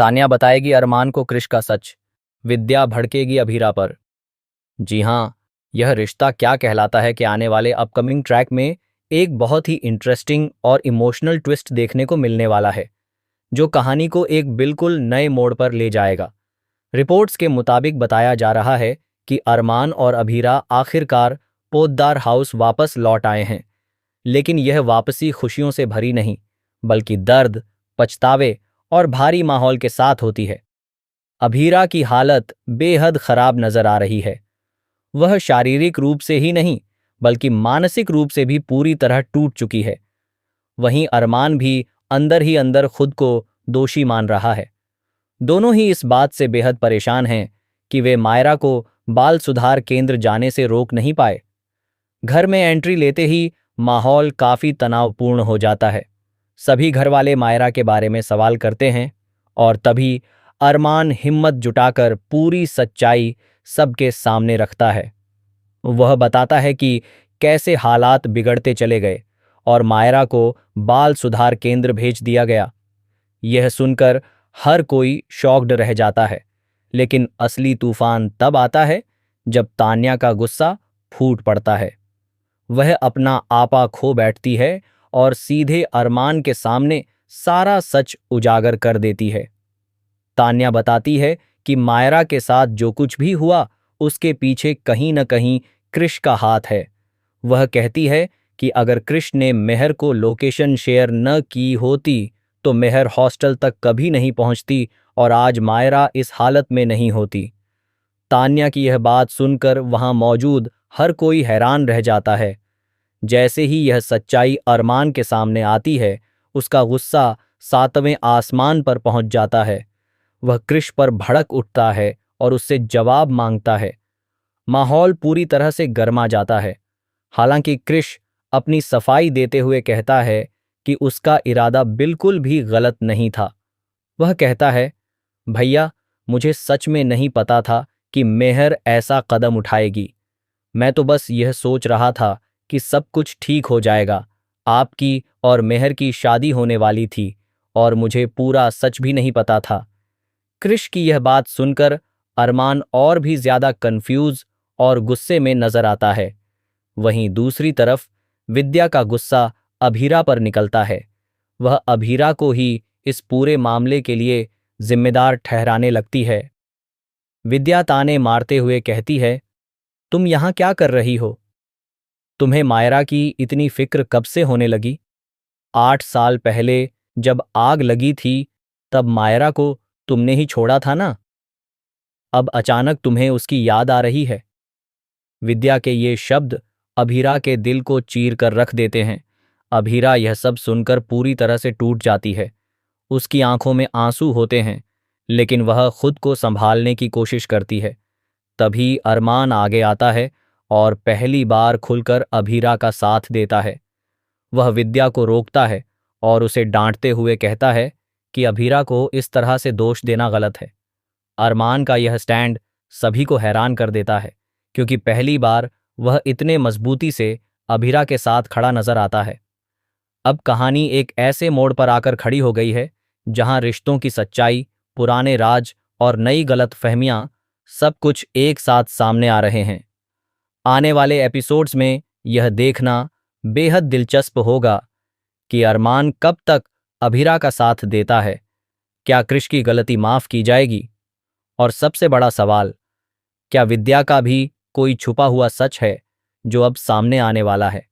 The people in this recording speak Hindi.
तान्या बताएगी अरमान को कृष का सच। विद्या भड़केगी अभीरा पर। जी हाँ, यह रिश्ता क्या कहलाता है कि आने वाले अपकमिंग ट्रैक में एक बहुत ही इंटरेस्टिंग और इमोशनल ट्विस्ट देखने को मिलने वाला है, जो कहानी को एक बिल्कुल नए मोड़ पर ले जाएगा। रिपोर्ट्स के मुताबिक बताया जा रहा है कि अरमान और अभीरा आखिरकार पोद्दार हाउस वापस लौट आए हैं, लेकिन यह वापसी खुशियों से भरी नहीं, बल्कि दर्द, पछतावे और भारी माहौल के साथ होती है। अभीरा की हालत बेहद खराब नजर आ रही है। वह शारीरिक रूप से ही नहीं, बल्कि मानसिक रूप से भी पूरी तरह टूट चुकी है। वहीं अरमान भी अंदर ही अंदर खुद को दोषी मान रहा है। दोनों ही इस बात से बेहद परेशान हैं कि वे मायरा को बाल सुधार केंद्र जाने से रोक नहीं पाए। घर में एंट्री लेते ही माहौल काफी तनावपूर्ण हो जाता है। सभी घरवाले मायरा के बारे में सवाल करते हैं और तभी अरमान हिम्मत जुटाकर पूरी सच्चाई सबके सामने रखता है। वह बताता है कि कैसे हालात बिगड़ते चले गए और मायरा को बाल सुधार केंद्र भेज दिया गया। यह सुनकर हर कोई शॉक्ड रह जाता है, लेकिन असली तूफान तब आता है जब तान्या का गुस्सा फूट पड़ता है। वह अपना आपा खो बैठती है और सीधे अरमान के सामने सारा सच उजागर कर देती है। तान्या बताती है कि मायरा के साथ जो कुछ भी हुआ, उसके पीछे कहीं न कहीं कृष का हाथ है। वह कहती है कि अगर कृष ने मेहर को लोकेशन शेयर न की होती तो मेहर हॉस्टल तक कभी नहीं पहुंचती और आज मायरा इस हालत में नहीं होती। तान्या की यह बात सुनकर वहां मौजूद हर कोई हैरान रह जाता है। जैसे ही यह सच्चाई अरमान के सामने आती है, उसका गुस्सा सातवें आसमान पर पहुंच जाता है। वह कृष पर भड़क उठता है और उससे जवाब मांगता है। माहौल पूरी तरह से गर्मा जाता है। हालांकि कृष अपनी सफाई देते हुए कहता है कि उसका इरादा बिल्कुल भी गलत नहीं था। वह कहता है, भैया, मुझे सच में नहीं पता था कि मेहर ऐसा कदम उठाएगी। मैं तो बस यह सोच रहा था कि सब कुछ ठीक हो जाएगा। आपकी और मेहर की शादी होने वाली थी और मुझे पूरा सच भी नहीं पता था। कृष की यह बात सुनकर अरमान और भी ज्यादा कंफ्यूज और गुस्से में नजर आता है। वहीं दूसरी तरफ विद्या का गुस्सा अभीरा पर निकलता है। वह अभीरा को ही इस पूरे मामले के लिए जिम्मेदार ठहराने लगती है। विद्या ताने मारते हुए कहती है, तुम यहां क्या कर रही हो? तुम्हें मायरा की इतनी फिक्र कब से होने लगी? 8 साल पहले जब आग लगी थी, तब मायरा को तुमने ही छोड़ा था ना? अब अचानक तुम्हें उसकी याद आ रही है। विद्या के ये शब्द अभीरा के दिल को चीर कर रख देते हैं। अभीरा यह सब सुनकर पूरी तरह से टूट जाती है। उसकी आंखों में आंसू होते हैं, लेकिन वह खुद को संभालने की कोशिश करती है। तभी अरमान आगे आता है और पहली बार खुलकर अभीरा का साथ देता है। वह विद्या को रोकता है और उसे डांटते हुए कहता है कि अभीरा को इस तरह से दोष देना गलत है। अरमान का यह स्टैंड सभी को हैरान कर देता है, क्योंकि पहली बार वह इतने मजबूती से अभीरा के साथ खड़ा नजर आता है। अब कहानी एक ऐसे मोड़ पर आकर खड़ी हो गई है जहां रिश्तों की सच्चाई, पुराने राज और नई गलतफहमियां सब कुछ एक साथ सामने आ रहे हैं। आने वाले एपिसोड्स में यह देखना बेहद दिलचस्प होगा कि अरमान कब तक अभीरा का साथ देता है। क्या कृष की गलती माफ की जाएगी? और सबसे बड़ा सवाल, क्या विद्या का भी कोई छुपा हुआ सच है जो अब सामने आने वाला है?